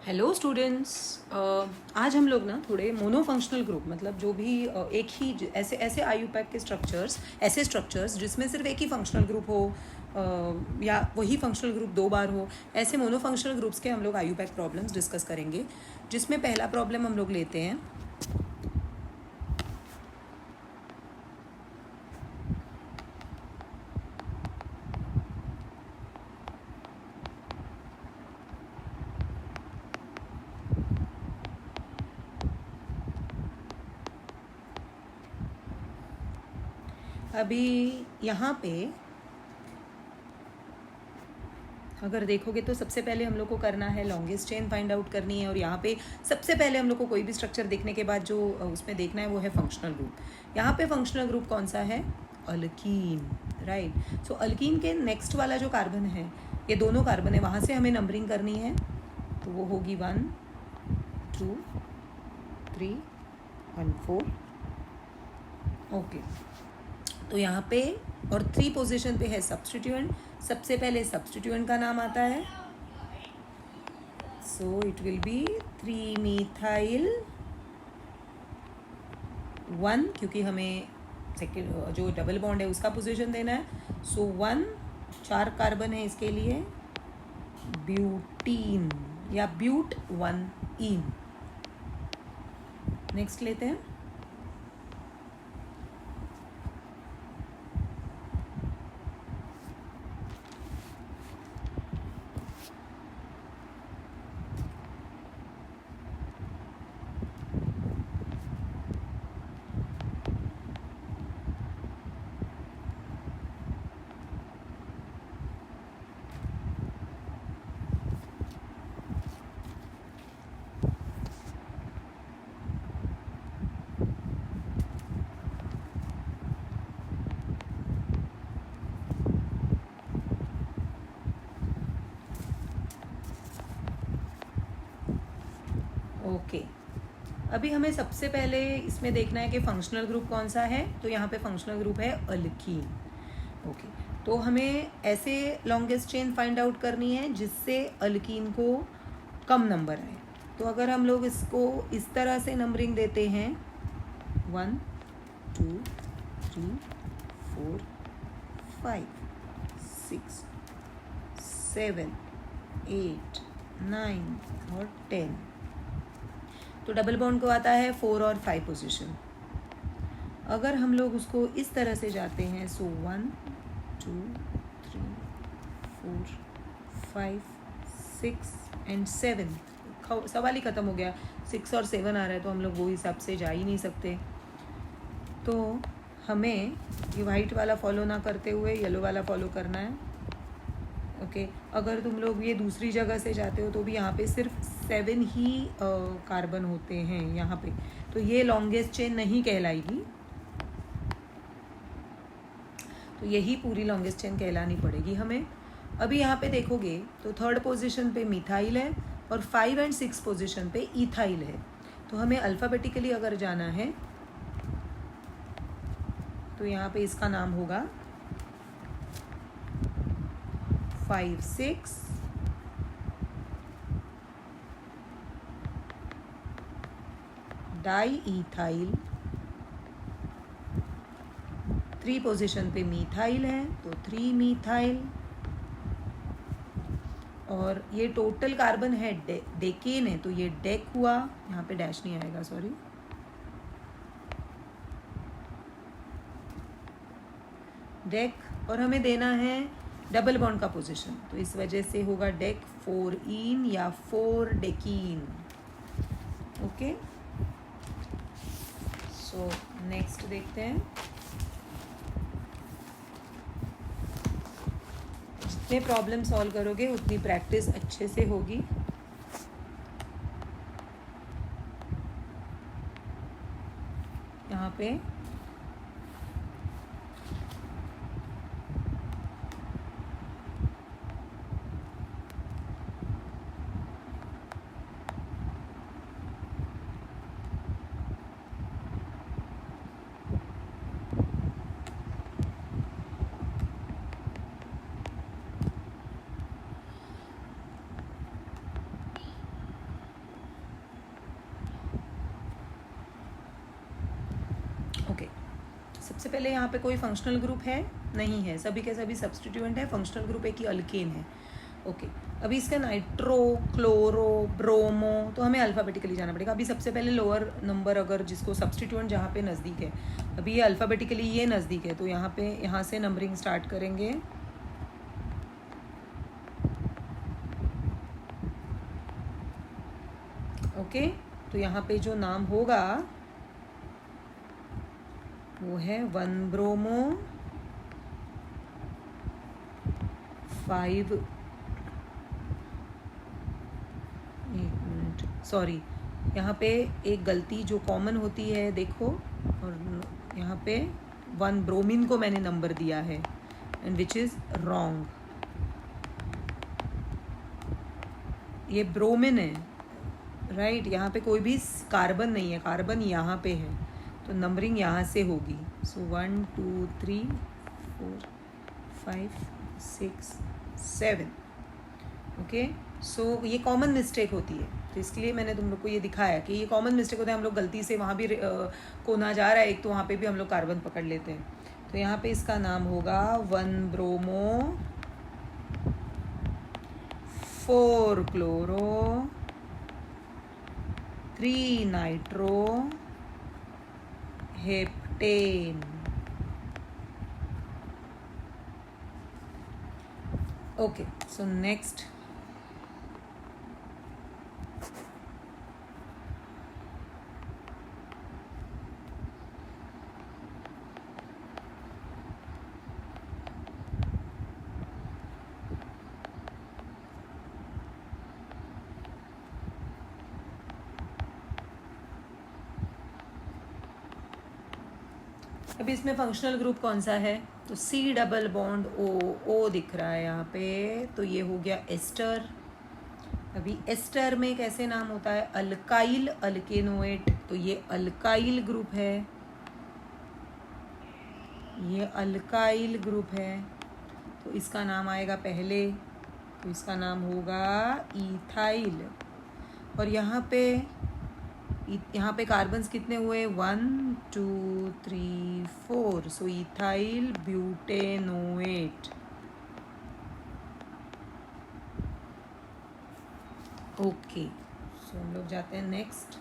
Hello students. आज हम लोग ना थोड़े मोनोफंक्शनल ग्रुप मतलब जो भी एक ही ऐसे ऐसे आईयूपैक के स्ट्रक्चर्स, ऐसे स्ट्रक्चर्स जिसमें सिर्फ एक ही फंक्शनल ग्रुप हो या वही फंक्शनल ग्रुप दो बार हो, ऐसे मोनोफंक्शनल ग्रुप्स के हम लोग आईयूपैक प्रॉब्लम्स डिस्कस करेंगे। जिसमें पहला प्रॉब्लम हम लोग लेते हैं। अभी यहाँ पे अगर देखोगे तो सबसे पहले हम लोग को करना है लॉन्गेस्ट चेन फाइंड आउट करनी है। और यहाँ पे सबसे पहले हम लोग को कोई भी स्ट्रक्चर देखने के बाद जो उसमें देखना है वो है फंक्शनल ग्रुप। यहाँ पे फंक्शनल ग्रुप कौन सा है? Alkene, right. सो अल्कीन के नेक्स्ट वाला जो कार्बन है, ये दोनों कार्बन है, वहाँ से हमें नंबरिंग करनी है। तो वो होगी 1 2 3 1 4। ओके, तो यहाँ पे और 3 पोजीशन पे है सब्स्टिट्यूएंट। सबसे पहले सब्स्टिट्यूएंट का नाम आता है, so it will be 3 methyl 1, क्योंकि हमें सेकेंड जो डबल बॉन्ड है उसका पोजीशन देना है। सो 1, 4 कार्बन है इसके लिए, ब्यूटीन या ब्यूट 1 इन। नेक्स्ट लेते हैं। ओके, अभी हमें सबसे पहले इसमें देखना है कि फंक्शनल ग्रुप कौन सा है। तो यहाँ पे फंक्शनल ग्रुप है अल्कीन। ओके, तो हमें ऐसे लॉन्गेस्ट चेन फाइंड आउट करनी है जिससे अल्कीन को कम नंबर आए। तो अगर हम लोग इसको इस तरह से नंबरिंग देते हैं 1 2 3 4 5 6 7 8 9 और 10, तो डबल बॉन्ड को आता है 4 और 5 पोजीशन। अगर हम लोग उसको इस तरह से जाते हैं, सो 1 2 3 4 5 6 एंड 7, सवाल ही ख़त्म हो गया। 6 और 7 आ रहा है तो हम लोग वो हिसाब से जा ही नहीं सकते। तो हमें ये वाइट वाला फॉलो ना करते हुए येलो वाला फॉलो करना है। ओके, अगर तुम लोग ये दूसरी जगह से जाते हो तो भी यहाँ पे सिर्फ 7 ही कार्बन होते हैं यहाँ पे, तो ये लॉन्गेस्ट चेन नहीं कहलाएगी। तो यही पूरी लॉन्गेस्ट चेन कहलानी पड़ेगी हमें। अभी यहाँ पे देखोगे तो 3rd पोजीशन पे मिथाइल है और 5 एंड 6 पोजीशन पे इथाइल है। तो हमें अल्फ़ाबेटिकली अगर जाना है तो यहाँ पे इसका नाम होगा 5 6 डाई इथाइल। 3 पोजीशन पे मिथाइल है तो 3 मिथाइल। और ये टोटल कार्बन है डेकेन है तो ये डेक हुआ, यहाँ पे डैश नहीं आएगा, सॉरी। डेक, और हमें देना है डबल बॉन्ड का पोजीशन, तो इस वजह से होगा डेक 4 इन या 4 डेकीन। ओके, सो नेक्स्ट देखते हैं। जितने प्रॉब्लम सॉल्व करोगे उतनी प्रैक्टिस अच्छे से होगी। यहाँ पे सबसे पहले यहाँ पे कोई फंक्शनल ग्रुप है नहीं है, सभी के सभी सब्स्टिट्यूएंट है। फंक्शनल ग्रुप एक ही अल्केन है। ओके, अभी इसका नाइट्रो, क्लोरो, ब्रोमो, तो हमें अल्फ़ाबेटिकली जाना पड़ेगा। अभी सबसे पहले लोअर नंबर अगर जिसको सब्स्टिट्यूएंट जहाँ पे नज़दीक है, अभी ये अल्फ़ाबेटिकली ये नज़दीक है, तो यहाँ से नंबरिंग स्टार्ट करेंगे। ओके, तो यहाँ पे जो नाम होगा वो है 1 ब्रोमो 5, एक मिनट, सॉरी, यहाँ पे एक गलती जो कॉमन होती है देखो, और यहाँ पे 1 ब्रोमीन को मैंने नंबर दिया है एंड विच इज़ रॉन्ग। ये ब्रोमिन है, राइट, यहाँ पे कोई भी कार्बन नहीं है, कार्बन यहाँ पे है, तो नंबरिंग यहाँ से होगी। सो 1 2 3 4 5 6 7। ओके, सो ये कॉमन मिस्टेक होती है, तो इसके लिए मैंने तुम लोग को ये दिखाया कि ये कॉमन मिस्टेक होता है। हम लोग गलती से वहाँ भी कोना जा रहा है एक, तो वहाँ पे भी हम लोग कार्बन पकड़ लेते हैं। तो यहाँ पे इसका नाम होगा 1 bromo 4 chloro 3 nitro heptane. Okay, so next अभी इसमें फंक्शनल ग्रुप कौन सा है, तो C डबल बॉन्ड O दिख रहा है यहाँ पे, तो ये हो गया एस्टर। अभी एस्टर में कैसे नाम होता है, अल्काइल अल्केनोएट, तो ये अल्काइल ग्रुप है, ये अल्काइल ग्रुप है, तो इसका नाम आएगा पहले, तो इसका नाम होगा इथाइल। और यहाँ पे कार्बन्स कितने हुए, 1 2 3 4, सो इथाइल ब्यूटेनोएट। ओके, सो हम लोग जाते हैं नेक्स्ट।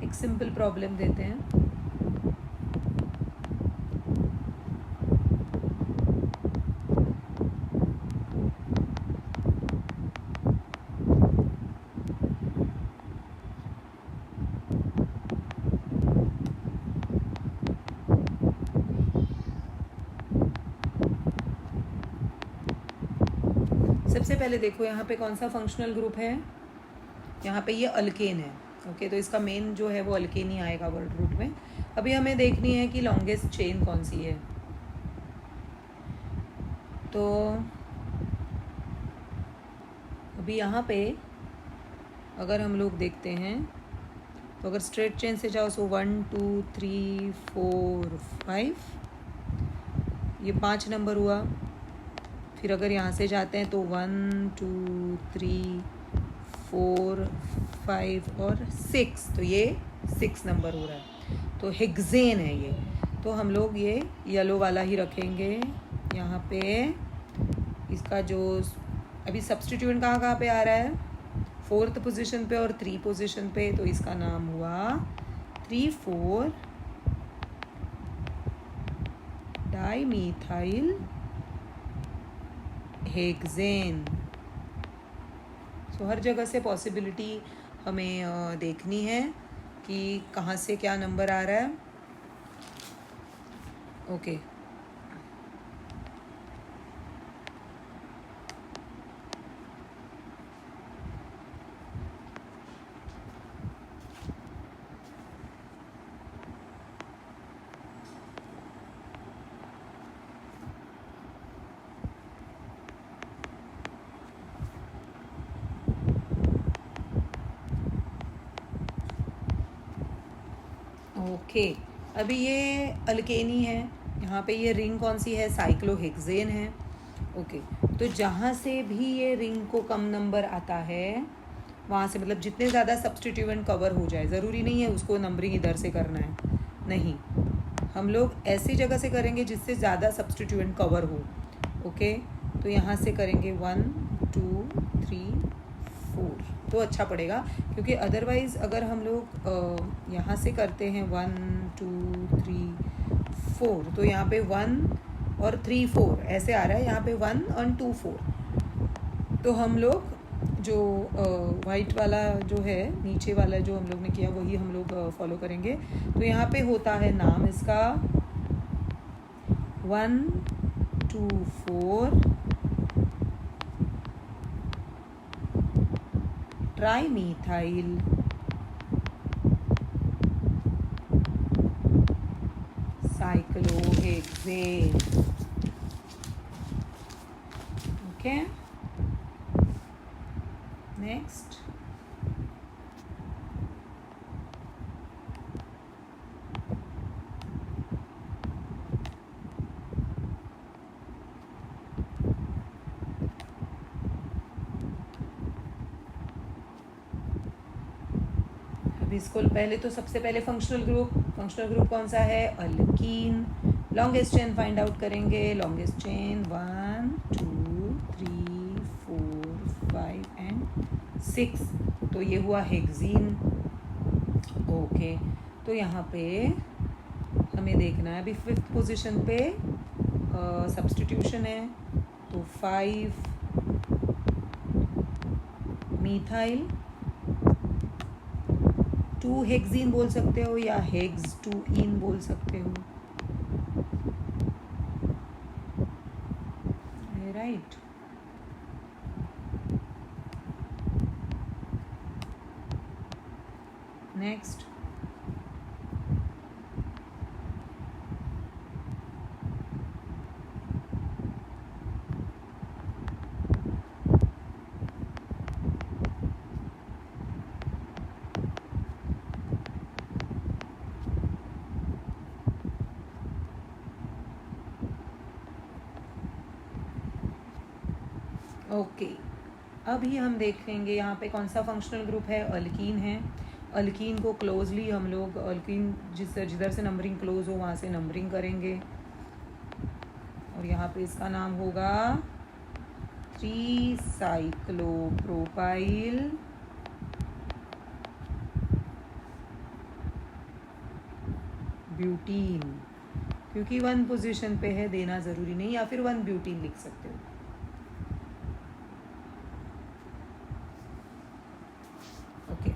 एक सिंपल प्रॉब्लम देते हैं। सबसे पहले देखो यहाँ पे कौन सा फंक्शनल ग्रुप है, यहाँ पे ये अल्केन है। ओके, तो इसका मेन जो है वो अल्केन ही आएगा वर्ड रूट में। अभी हमें देखनी है कि लॉन्गेस्ट चेन कौन सी है। तो अभी यहाँ पे अगर हम लोग देखते हैं, तो अगर स्ट्रेट चेन से जाओ, सो 1 2 3 4 5, ये 5 नंबर हुआ। फिर अगर यहाँ से जाते हैं तो 1 2 3 4 5 और 6, तो ये 6 नंबर हो रहा है, तो हेक्सेन है ये। तो हम लोग ये येलो वाला ही रखेंगे यहाँ पे। इसका जो अभी सब्स्टिट्यूएंट कहाँ पे आ रहा है, 4th पोजीशन पे और 3 पोजीशन पे, तो इसका नाम हुआ 3,4 डाइमीथाइल हेक्सेन। सो हर जगह से पॉसिबिलिटी हमें देखनी है कि कहाँ से क्या नंबर आ रहा है। ओके, ओके, अभी ये अल्केनी है, यहाँ पे ये रिंग कौन सी है, साइक्लोहेक्सेन है। ओके, तो जहाँ से भी ये रिंग को कम नंबर आता है वहाँ से, मतलब जितने ज़्यादा सब्स्टिट्यूएंट कवर हो जाए, ज़रूरी नहीं है उसको नंबरिंग इधर से करना है, नहीं, हम लोग ऐसी जगह से करेंगे जिससे ज़्यादा सब्स्टिट्यूएंट कवर हो। ओके, तो यहाँ से करेंगे 1 2 3 4, तो अच्छा पड़ेगा, क्योंकि अदरवाइज़ अगर हम लोग यहाँ से करते हैं 1 2 3 4, तो यहाँ पे 1 और 3 4 ऐसे आ रहा है, यहाँ पे 1 और 2 4, तो हम लोग जो वाइट वाला जो है नीचे वाला जो हम लोग ने किया वही हम लोग फॉलो करेंगे। तो यहाँ पे होता है नाम इसका 1 2 4 ट्राईमीथाइल साइक्लोहेक्सेन। ओके, नेक्स्ट इसको पहले तो सबसे पहले फंक्शनल ग्रुप कौन सा है, alkyne. Longest chain find out करेंगे, लॉन्गेस्ट चेन 1 2 3 4 5 एंड 6, तो ये हुआ हेक्सीन। ओके, तो यहाँ पे हमें देखना है अभी 5th पोजीशन पे सब्स्टिट्यूशन है, तो 5 मीथाइल 2 हेक्सीन बोल सकते हो या हेक्स 2 इन बोल सकते हो, राइट। नेक्स्ट ओके, अभी हम देखेंगे यहाँ पे कौन सा फंक्शनल ग्रुप है, अल्कीन है। अल्कीन को क्लोजली हम लोग अल्कीन जिधर से नंबरिंग क्लोज हो वहाँ से नंबरिंग करेंगे, और यहाँ पे इसका नाम होगा 3 साइक्लोप्रोपाइल ब्यूटीन, क्योंकि 1 पोजीशन पे है, देना ज़रूरी नहीं, या फिर 1 ब्यूटीन लिख सकते हो। ओके,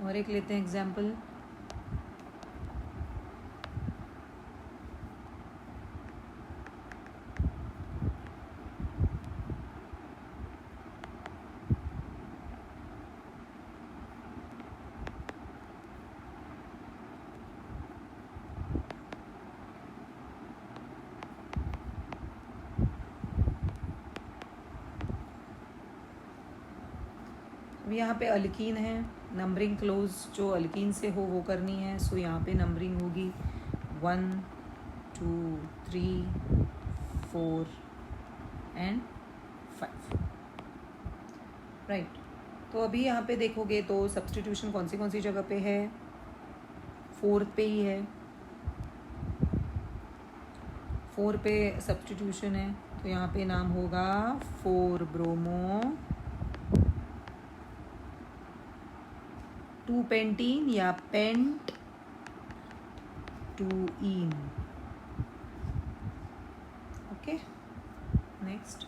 और एक लेते हैं एग्जाम्पल। यहाँ पे अल्कीन है, नंबरिंग क्लोज जो अल्कीन से हो वो करनी है, सो यहाँ पे नंबरिंग होगी 1 2 3 4 एंड 5, राइट। तो अभी यहाँ पे देखोगे तो सब्स्टिट्यूशन कौन सी जगह पे है, 4th पे ही है, 4 पे सब्स्टिट्यूशन है, तो यहाँ पे नाम होगा 4 ब्रोमो 2 पेंटीन या पेंट 2 इन। ओके, नेक्स्ट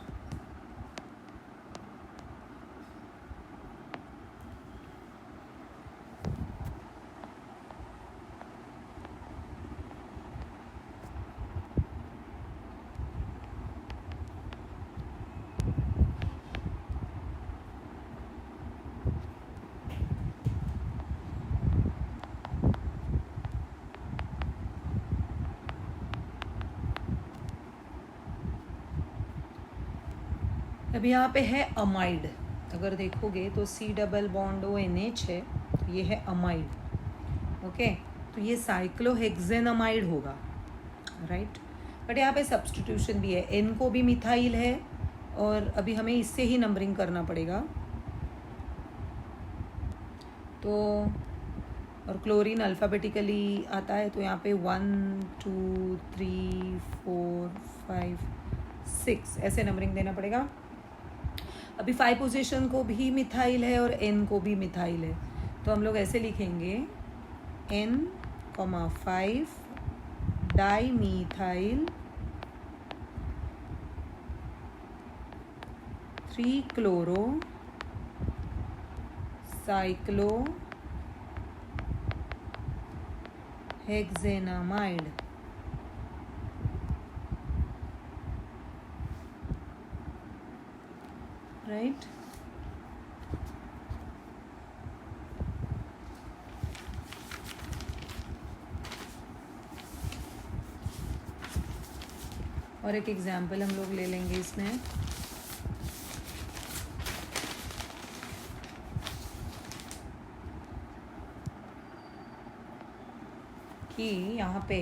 अभी यहाँ पे है अमाइड, अगर देखोगे तो C++ONH है, तो ये है अमाइड। ओके, तो ये साइक्लोहेक्सेनामाइड होगा, राइट। बट यहाँ पे सब्स्टिट्यूशन भी है, N को भी मिथाइल है और अभी हमें इससे ही नंबरिंग करना पड़ेगा। तो और क्लोरीन अल्फ़ाबेटिकली आता है, तो यहाँ पे 1 2 3 4 5 6 ऐसे नंबरिंग देना पड़ेगा। अभी 5 पोजीशन को भी मिथाइल है और n को भी मिथाइल है, तो हम लोग ऐसे लिखेंगे n, 5 dimethyl 3 chlorocyclohexanamide. Right, और एक एग्जाम्पल हम लोग ले लेंगे इसमें। कि यहाँ पे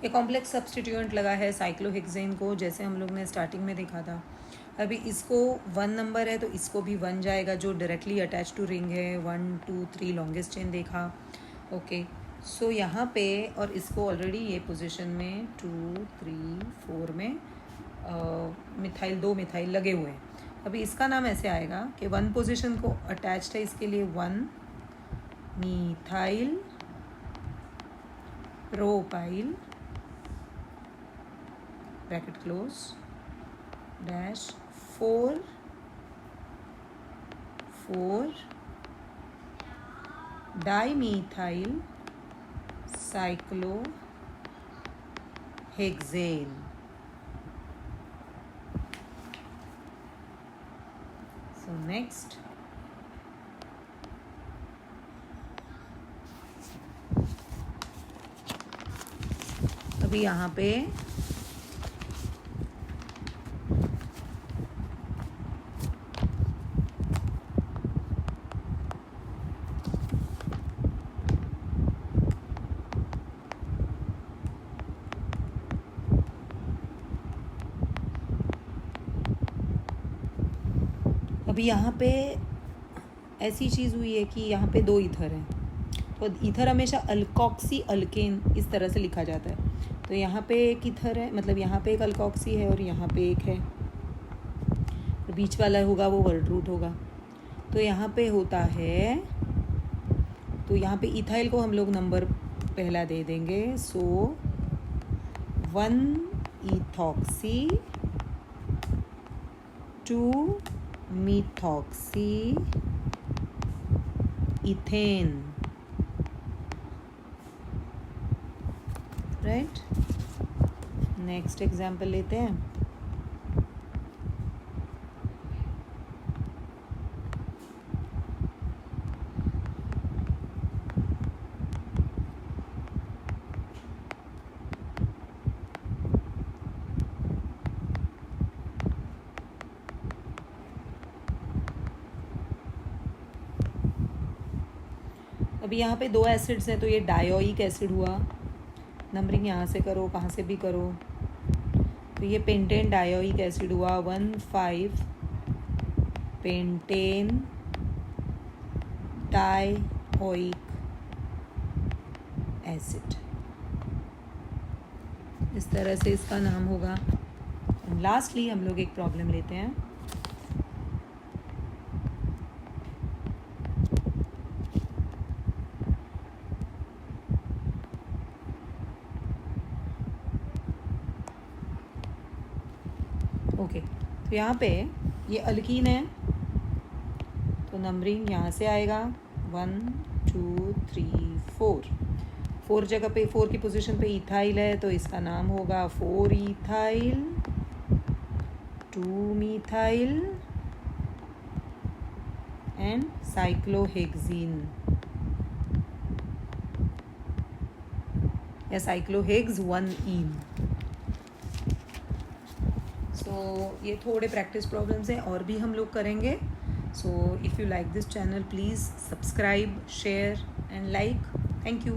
एक कॉम्प्लेक्स सब्स्टिट्यूएंट लगा है साइक्लोहेक्सेन को, जैसे हम लोग ने स्टार्टिंग में देखा था। अभी इसको 1 नंबर है तो इसको भी 1 जाएगा, जो डायरेक्टली अटैच टू रिंग है। 1 2 3 लॉन्गेस्ट चेन देखा। ओके, सो यहाँ पे और इसको ऑलरेडी ये पोजीशन में 2 3 4 में मिथाइल 2 मिथाइल लगे हुए हैं। अभी इसका नाम ऐसे आएगा कि 1 पोजीशन को अटैच्ड है, इसके लिए 1 methyl propyl bracket close dash 4 dimethyl cyclohexane. So next अभी यहाँ पे ऐसी चीज़ हुई है कि यहाँ पे 2 ईथर हैं, तो ईथर हमेशा अल्कोक्सी अल्केन इस तरह से लिखा जाता है। तो यहाँ पे एक ईथर है, मतलब यहाँ पे एक अल्कोक्सी है और यहाँ पे एक है, तो बीच वाला होगा वो वर्ड रूट होगा। तो यहाँ पे होता है, तो यहाँ पे इथाइल को हम लोग नंबर पहला दे देंगे। सो 1 ethoxy 2 methoxy ethane. Right, next example लेते हैं। अभी यहाँ पे 2 एसिड्स हैं, तो ये डायोइक एसिड हुआ। नंबरिंग यहाँ से करो, कहाँ से भी करो। तो ये पेंटेन डायोइक एसिड हुआ। 1,5 पेंटेन डायोइक एसिड, इस तरह से इसका नाम होगा। लास्टली हम लोग एक प्रॉब्लम लेते हैं। ओके, तो यहाँ पे ये अल्कीन है, तो नंबरिंग यहाँ से आएगा 1 2 3 4। 4 जगह पे 4 की पोजीशन पे इथाइल है, तो इसका नाम होगा 4 इथाइल 2 मिथाइल एंड साइक्लोहेक्सीन। या साइक्लोहेक्स 1ene। सो ये थोड़े प्रैक्टिस प्रॉब्लम्स हैं और भी हम लोग करेंगे। So if you like this channel please subscribe, share and like. Thank you.